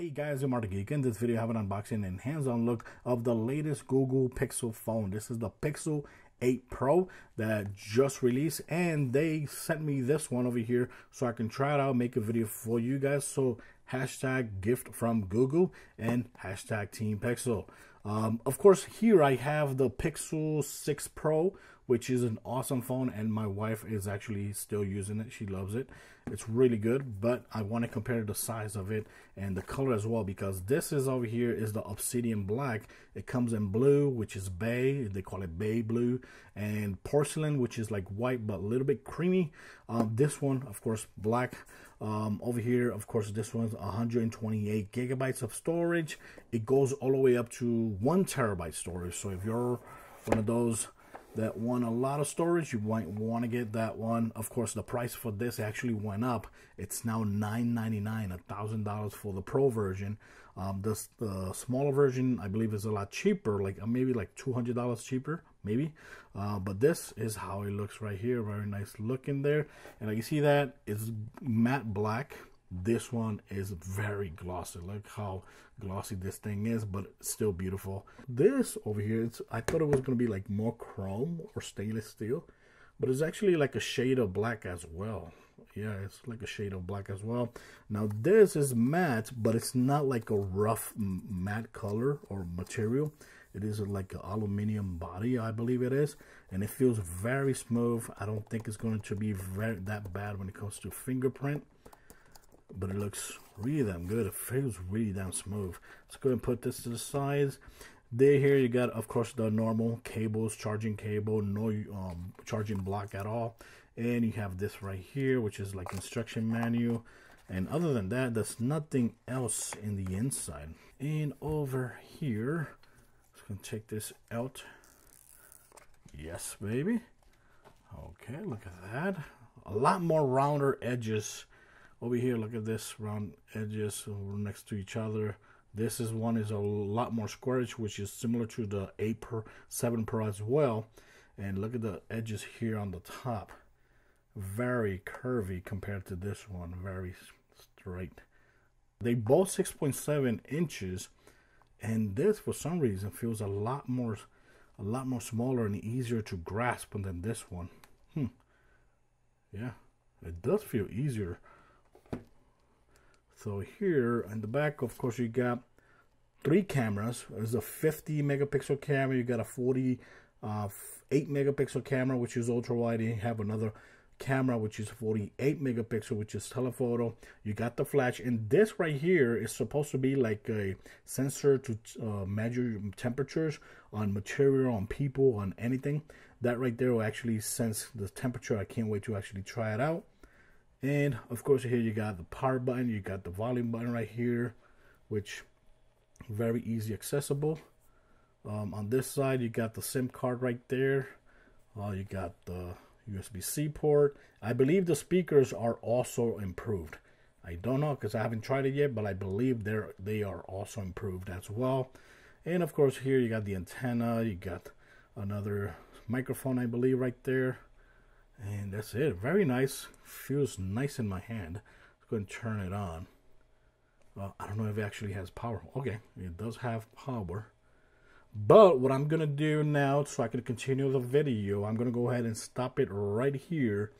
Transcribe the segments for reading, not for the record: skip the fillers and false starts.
Hey guys, I'm Geek. In this video I have an unboxing and hands-on look of the latest Google Pixel phone. This is the Pixel 8 Pro that just released, and they sent me this one over here so I can try it out, make a video for you guys. So hashtag gift from Google and hashtag Team Pixel. Of course, here I have the Pixel 6 Pro, which is an awesome phone, and my wife is actually still using it. She loves it. It's really good, but I want to compare the size of it and the color as well, because this is over here is the obsidian black. It comes in blue, which is bay. They call it bay blue, and porcelain, which is like white but a little bit creamy. This one, of course, black. Over here, of course, this one's 128 gigabytes of storage. It goes all the way up to 1 terabyte storage. So if you're one of those that want a lot of storage, you might want to get that one. Of course, the price for this actually went up. It's now $999, $1,000 for the Pro version. The smaller version, I believe, is a lot cheaper, like maybe like $200 cheaper, maybe. But this is how it looks right here. Very nice looking there, and like you see that it's matte black. This one is very glossy. Look how glossy this thing is, but it's still beautiful. This over here, I thought it was going to be like more chrome or stainless steel, but it's actually like a shade of black as well. Yeah, it's like a shade of black as well. Now this is matte, but it's not like a rough matte color or material. It is like an aluminum body, I believe it is, and it feels very smooth. I don't think it's going to be that bad when it comes to fingerprint, but it looks really damn good. It feels really damn smooth. Let's go ahead and put this to the sides. There, here you got, of course, the normal cables, charging cable, no charging block at all. And you have this right here, which is like instruction manual. And other than that, there's nothing else in the inside. And over here, let's go check this out. Yes, baby. Okay, look at that. A lot more rounder edges. Over here, look at this, round edges next to each other. This one is a lot more squarish, which is similar to the 7 Pro as well. And look at the edges here on the top. Very curvy compared to this one, very straight. They both 6.7 inches, and this for some reason feels a lot more smaller and easier to grasp than this one. Yeah, it does feel easier. So here in the back, of course, you got 3 cameras. There's a 50 megapixel camera. You got a 48 megapixel camera, which is ultra wide. You have another camera, which is 48 megapixel, which is telephoto. You got the flash, and this right here is supposed to be like a sensor to measure temperatures on material, on people, on anything. That right there will actually sense the temperature. I can't wait to actually try it out. And of course, here you got the power button, you got the volume button right here, which very easy accessible. On this side, you got the SIM card right there. You got the USB-C port. I believe the speakers are also improved. I don't know because I haven't tried it yet, but I believe they are also improved as well. And of course, here you got the antenna. You got another microphone, I believe, right there. And that's it. Very nice. Feels nice in my hand. Let's go and turn it on. I don't know if it actually has power. Okay, it does have power. But what I'm going to do now, so I can continue the video, I'm going to go ahead and stop it right here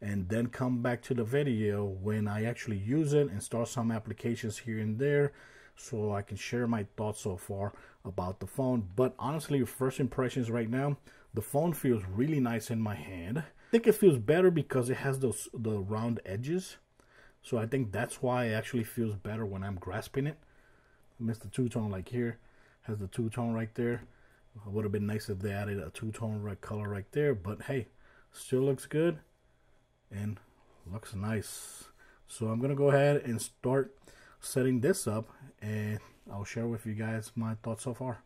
and then come back to the video when I actually use it and start some applications here and there, so I can share my thoughts so far about the phone. But honestly, first impressions right now, the phone feels really nice in my hand. I think it feels better because it has the round edges, so I think that's why it actually feels better when I'm grasping it. I missed the two-tone, like here has the two-tone right there. It would have been nice if they added a two-tone red color right there, but hey, still looks good and looks nice. So I'm gonna go ahead and start setting this up, and I'll share with you guys my thoughts so far.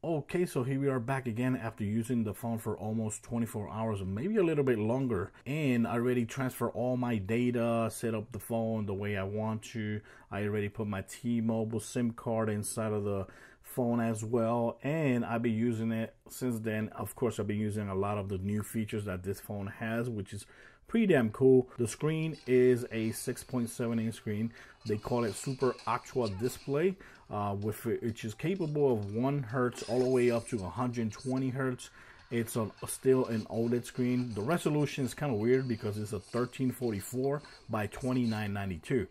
Okay, so here we are back again after using the phone for almost 24 hours, or maybe a little bit longer. And I already transferred all my data, set up the phone the way I want to. I already put my T-Mobile SIM card inside of the phone as well. And I've been using it since then. Of course, I've been using a lot of the new features that this phone has, which is Pretty damn cool. The screen is a 6.7-inch screen. They call it Super Actual Display, which is capable of 1 hertz all the way up to 120 hertz. It's still an OLED screen. The resolution is kind of weird because it's a 1344 by 2992,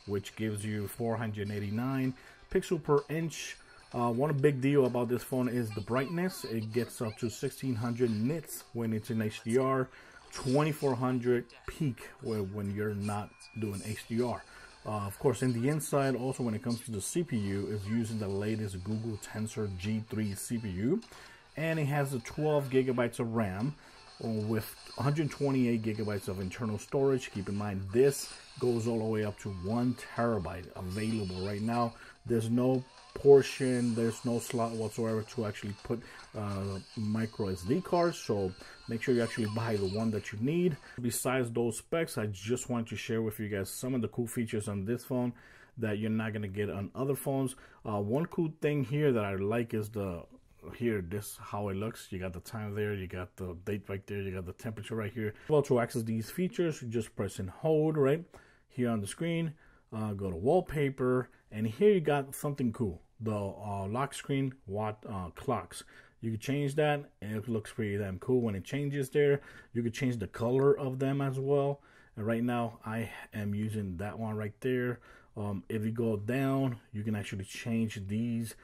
which gives you 489 pixels per inch. One big deal about this phone is the brightness. It gets up to 1600 nits when it's in HDR, 2400 peak when you're not doing HDR. Of course, in the inside, also when it comes to the CPU, is using the latest Google Tensor G3 CPU, and it has a 12 gigabytes of RAM with 128 gigabytes of internal storage. Keep in mind, this goes all the way up to 1 terabyte available right now. There's no portion, there's no slot whatsoever to actually put micro SD cards, so make sure you actually buy the one that you need. Besides those specs, I just wanted to share with you guys some of the cool features on this phone that you're not going to get on other phones. One cool thing here that I like is this how it looks. You got the time there, you got the date right there, you got the temperature right here. Well, to access these features, you just press and hold right here on the screen. Go to wallpaper, and here you got something cool, the lock screen clocks. You can change that, and it looks pretty damn cool when it changes there. You can change the color of them as well, and right now I am using that one right there. If you go down, you can actually change these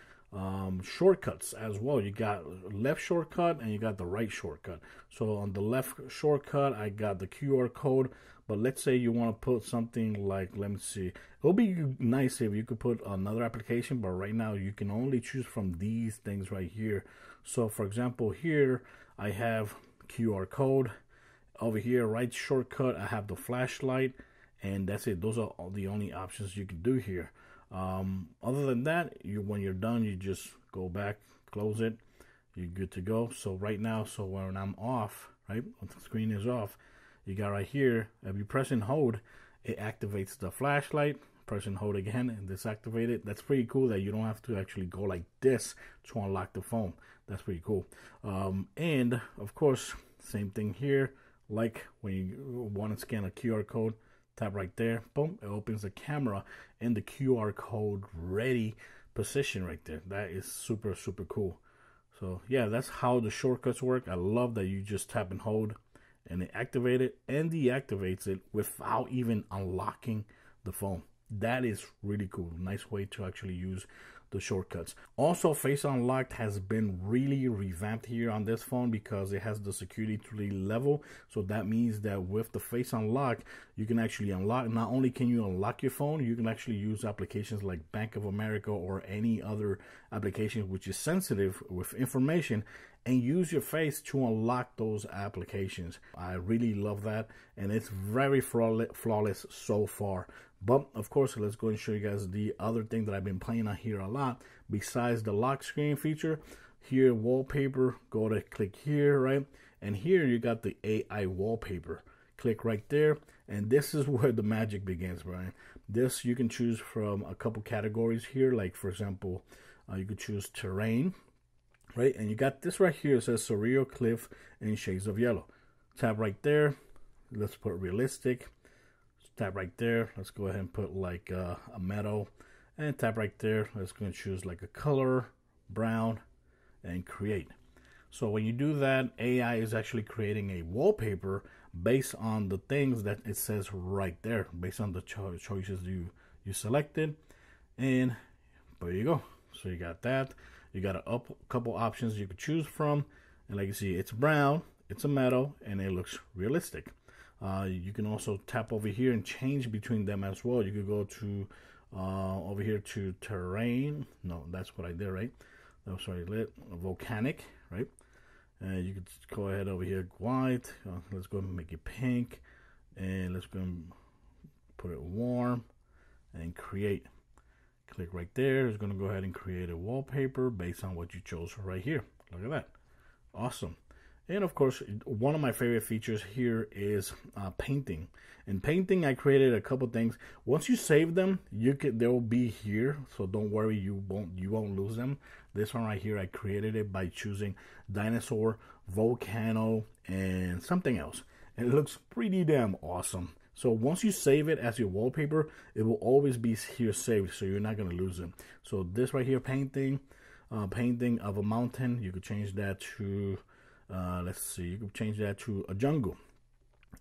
shortcuts as well. You got left shortcut and you got the right shortcut. So on the left shortcut, I got the QR code, but let's say you want to put something like, let me see, it would be nice if you could put another application, but right now you can only choose from these things right here. So for example, here I have QR code. Over here, right shortcut, I have the flashlight, and that's it. Those are all the only options you can do here. Other than that, when you're done, you just go back, close it, you're good to go. So right now, so when I'm off, right, when the screen is off, you got right here, if you press and hold, it activates the flashlight. Press and hold again and disactivate it. That's pretty cool that you don't have to actually go like this to unlock the phone. That's pretty cool. And of course, same thing here, like when you want to scan a QR code, tap right there, boom, it opens the camera and the QR code ready position right there. That is super, super cool. So yeah, that's how the shortcuts work. I love that you just tap and hold and it activates it and deactivates it without even unlocking the phone. That is really cool. Nice way to actually use the shortcuts. Also, Face Unlocked has been really revamped here on this phone because it has the security 3 level. So that means that with the Face Unlock, you can actually unlock. Not only can you unlock your phone, you can actually use applications like Bank of America or any other application which is sensitive with information, and use your face to unlock those applications. I really love that, and it's very flawless so far. But of course, let's go and show you guys the other thing that I've been playing on here a lot besides the lock screen feature. Here, wallpaper, go to click here, right? And here you got the AI wallpaper. Click right there, and this is where the magic begins, Brian. This you can choose from a couple categories here, like for example, you could choose terrain, right? And you got this right here. It says surreal, cliff, and shades of yellow. Tap right there. Let's put realistic. Tap right there. Let's go ahead and put like a meadow, and tap right there. Let's go and choose like a color, brown, and create. So when you do that, AI is actually creating a wallpaper based on the things that it says right there, based on the choices you selected. And there you go. So you got that. You got a couple options you could choose from, and like you see, it's brown, it's a meadow, and it looks realistic. You can also tap over here and change between them as well. You could go to over here to terrain. No, that's what I did, right? Oh, sorry, volcanic, right? You could go ahead over here, white. Let's go and make it pink, and let's go and put it warm and create. Click right there. It's going to go ahead and create a wallpaper based on what you chose right here. Look at that. Awesome. And of course, one of my favorite features here is painting. In painting, I created a couple things. Once you save them, they will be here. So don't worry, you won't lose them. This one right here, I created it by choosing dinosaur, volcano, and something else. and it looks pretty damn awesome. So once you save it as your wallpaper, it will always be here saved, so you're not gonna lose it. So this right here, painting of a mountain, you could change that to let's see, you could change that to a jungle.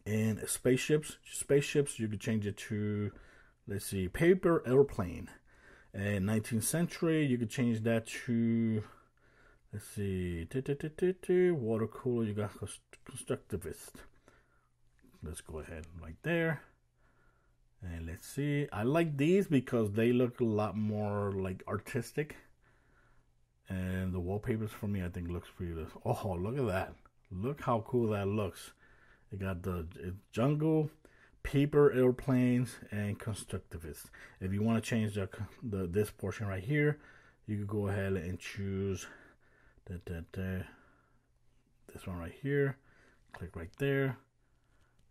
And spaceships, you could change it to, let's see, paper airplane. And 19th century, you could change that to, let's see, water cooler, you got constructivist. Let's go ahead right there. And let's see, I like these because they look a lot more like artistic. And the wallpapers for me, I think looks pretty good. Oh, look at that. Look how cool that looks. You got the jungle, paper airplanes, and constructivist. If you want to change this portion right here, you could go ahead and choose this one right here. Click right there,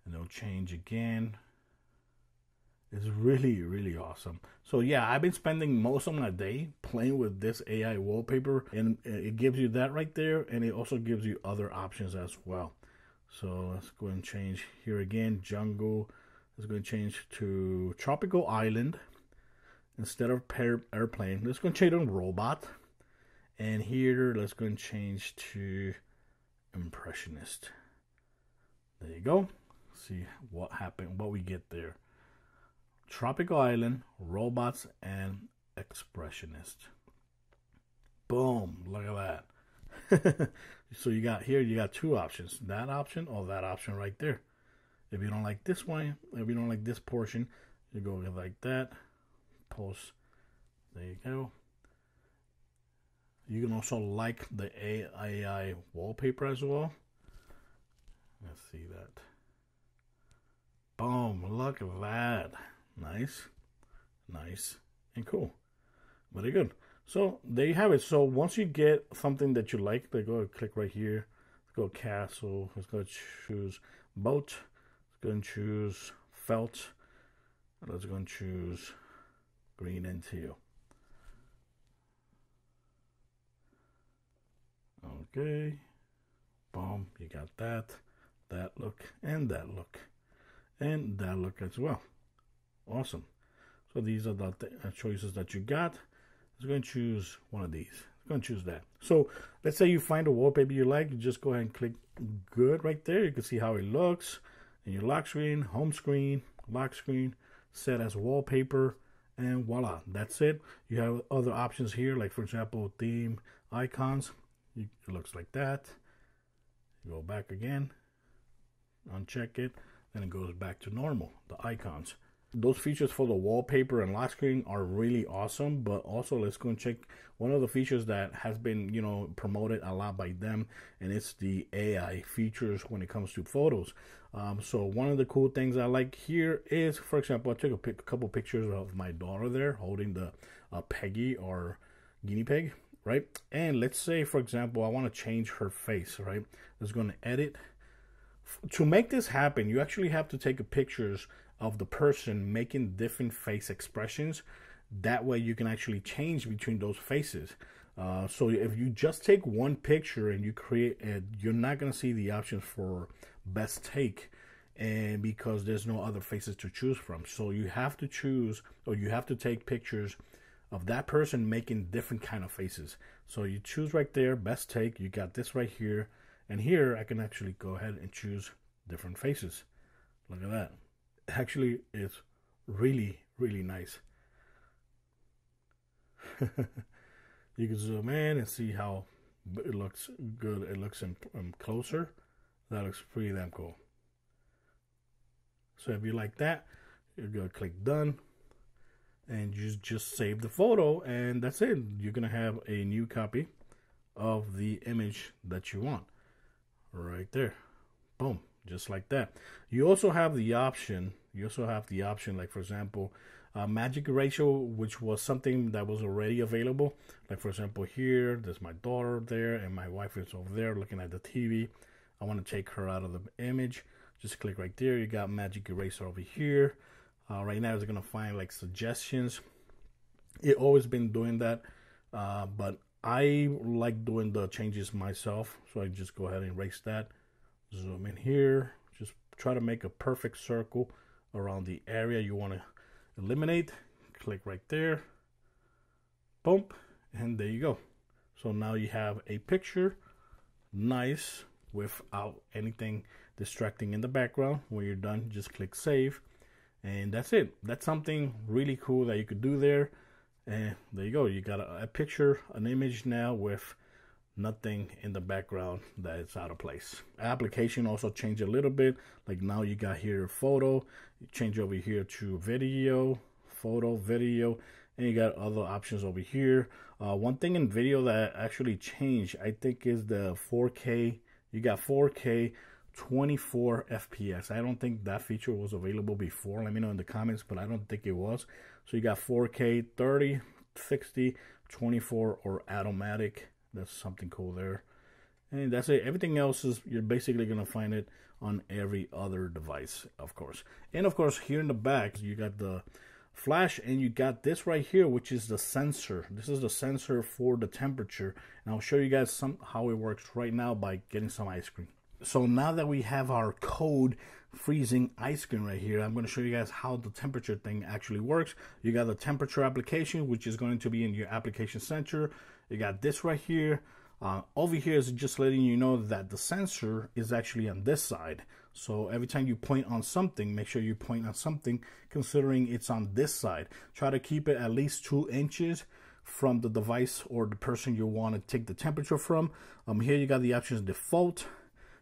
and it'll change again. It's really, really awesome. So yeah, I've been spending most of my day playing with this AI wallpaper, and it gives you that right there, and it also gives you other options as well. So let's go and change here again, jungle. Let's go and change to tropical island instead of airplane. Let's go and change on robot. And here, let's go and change to impressionist. There you go. See what happened, what we get there. Tropical island, robots, and expressionist. Boom, look at that. So you got here, you got two options, that option or that option right there. If you don't like this one, if you don't like this portion, you go like that, post, there you go. You can also like the AI wallpaper as well. Let's see that. Boom, look at that. Nice, nice, and cool. Very good. So there you have it. So once you get something that you like, go and click right here. Let's go castle. Let's go choose boat. Let's go and choose felt. Let's go and choose green and teal. Okay. Boom. You got that look, and that look, and that look as well. Awesome. So these are the choices that you got. Let's go and choose one of these. Let's go and choose that. So let's say you find a wallpaper you like. You just go ahead and click good right there. You can see how it looks in your lock screen, home screen, lock screen, set as wallpaper, and voila, that's it. You have other options here, like for example, theme icons. It looks like that. You go back again, uncheck it, then it goes back to normal, the icons. Those features for the wallpaper and lock screen are really awesome, but also let's go and check one of the features that has been, promoted a lot by them, and it's the AI features when it comes to photos. So one of the cool things I like here is, for example, I took a couple pictures of my daughter there holding the Peggy or guinea pig, right? And let's say, for example, I want to change her face, right? Let's go and edit. To make this happen, you actually have to take pictures of the person making different face expressions. That way you can actually change between those faces. So if you just take one picture and you create it, you're not going to see the options for best take, and because there's no other faces to choose from. So you have to choose, or you have to take pictures of that person making different kind of faces. So you choose right there, best take. You got this right here, and here I can actually go ahead and choose different faces. Look at that. Actually, it's really, really nice. You can zoom in and see how it looks good. It looks closer. That looks pretty damn cool. So if you like that, you're gonna click done, and you just save the photo, and that's it. You're gonna have a new copy of the image that you want right there. Boom. Just like that. You also have the option, like for example, magic ratio, which was something that was already available. Like for example, here, there's my daughter there, and my wife is over there looking at the TV. I want to take her out of the image. Just click right there. You got magic eraser over here. Right now, it's going to find like suggestions. It always been doing that, but I like doing the changes myself. So I just go ahead and erase that. Zoom in here, just try to make a perfect circle around the area you want to eliminate. Click right there, boom, and there you go. So now you have a picture, nice, without anything distracting in the background. When you're done, just click save, and that's it. That's something really cool that you could do there. And there you go. You got a picture, an image now with nothing in the background that is out of place. Application also changed a little bit. Like now you got here photo, you change over here to video, photo, video, and you got other options over here. One thing in video that actually changed, I think, is the 4K. You got 4K 24 FPS. I don't think that feature was available before. Let me know in the comments, but I don't think it was. So you got 4K 30, 60, 24, or automatic. That's something cool there. And that's it. Everything else is, you're basically going to find it on every other device, of course. And of course, here in the back, you got the flash, and you got this right here, which is the sensor. This is the sensor for the temperature. And I'll show you guys how it works right now by getting some ice cream. So now that we have our code freezing ice cream right here, I'm going to show you guys how the temperature thing actually works. You got the temperature application, which is going to be in your application center. You got this right here. Over here is just letting you know that the sensor is actually on this side. So every time you point on something, make sure you point on something considering it's on this side. Try to keep it at least 2 inches from the device or the person you want to take the temperature from. Here you got the options default.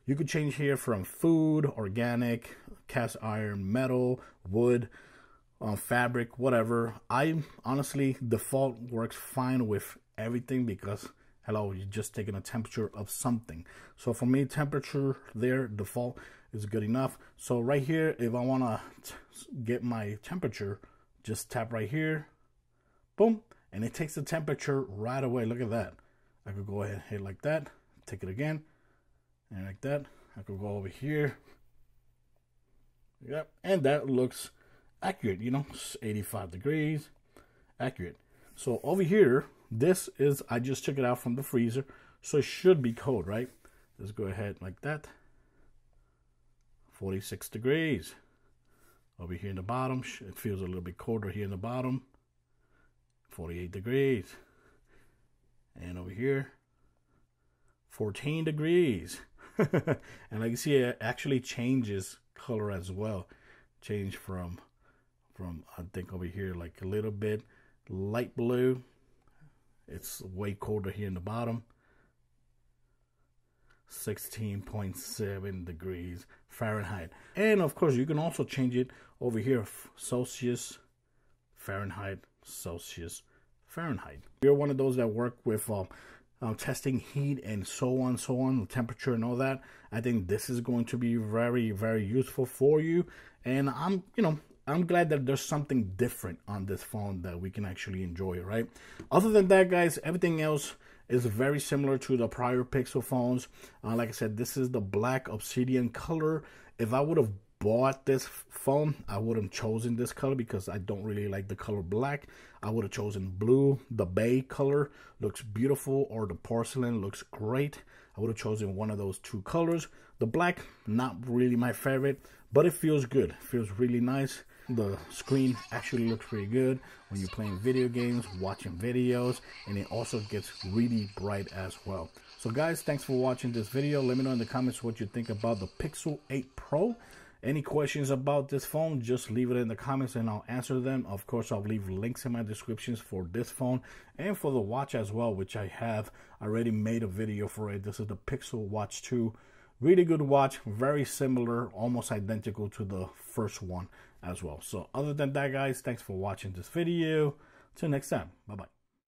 You could change here from food, organic, cast iron, metal, wood, fabric, whatever. I honestly, default works fine with everything because, hello, you're just taking a temperature of something. So for me, temperature there, default is good enough. So right here, if I want to get my temperature, just tap right here, boom, and it takes the temperature right away. Look at that. I could go ahead and hit like that, take it again, and like that. I could go over here. Yep, and that looks accurate, you know, 85 degrees, accurate. So over here, this is, I just took it out from the freezer, so it should be cold, right? Let's go ahead like that. 46 degrees. Over here in the bottom, it feels a little bit colder here in the bottom. 48 degrees. And over here, 14 degrees. And like you see, it actually changes color as well. Change from I think over here like a little bit light blue. It's way colder here in the bottom. 16.7 degrees Fahrenheit. And of course, you can also change it over here, Celsius, Fahrenheit, Celsius, Fahrenheit. If you're one of those that work with testing heat and so on, temperature and all that, I think this is going to be very, very useful for you. And I'm glad that there's something different on this phone that we can actually enjoy, right? Other than that, guys, everything else is very similar to the prior Pixel phones. Like I said, this is the black obsidian color. If I would have bought this phone, I would have chosen this color because I don't really like the color black. I would have chosen blue. The bay color looks beautiful, or the porcelain looks great. I would have chosen one of those two colors. The black, not really my favorite, but it feels good. It feels really nice. The screen actually looks pretty good when you're playing video games, watching videos, and it also gets really bright as well. So guys, thanks for watching this video. Let me know in the comments what you think about the Pixel 8 Pro. Any questions about this phone, just leave it in the comments and I'll answer them. Of course, I'll leave links in my descriptions for this phone and for the watch as well, which I have already made a video for it. This is the Pixel Watch 2. Really good watch, very similar, almost identical to the first one as well. So other than that, guys, thanks for watching this video. Till next time, bye-bye.